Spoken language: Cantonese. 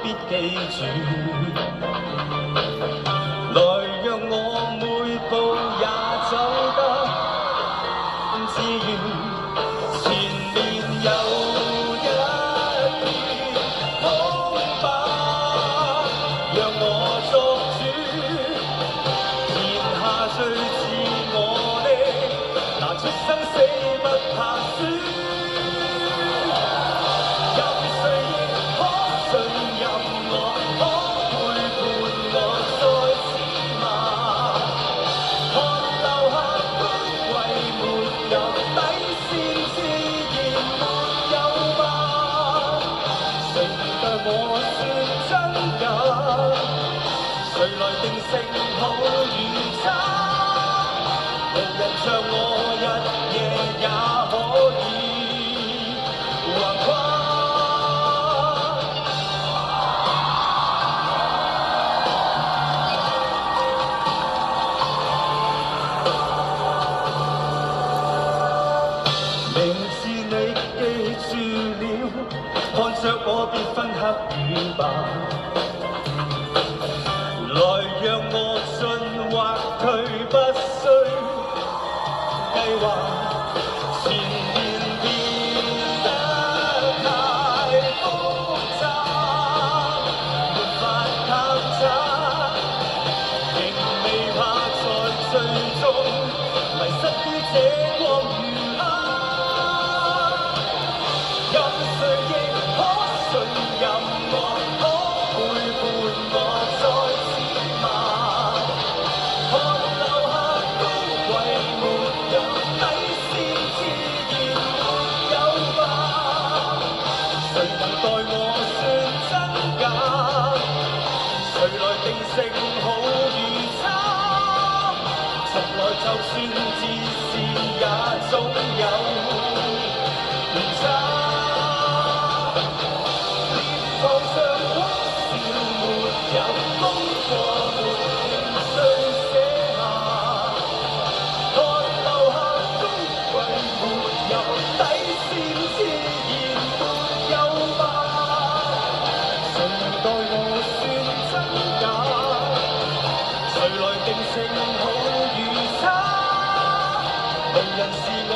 必記住，來讓我每步也走得自願。前面有一片空白，讓我作主，填下最自我的，拿出生死不怕輸。我說真假，誰來定性好與差？無人像我日夜也可以橫跨。明知你記住了，看着我別分黑與白，來讓我進或退，不需計劃。前面變得太複雜，沒法探查，仍未怕在最終迷失於這光與黑。任誰亦可信任我，可背叛我再次罵，看留下高貴沒有底線，自然沒有吧。誰能代我算真假？誰來定性好與差？從來就算自是也總有。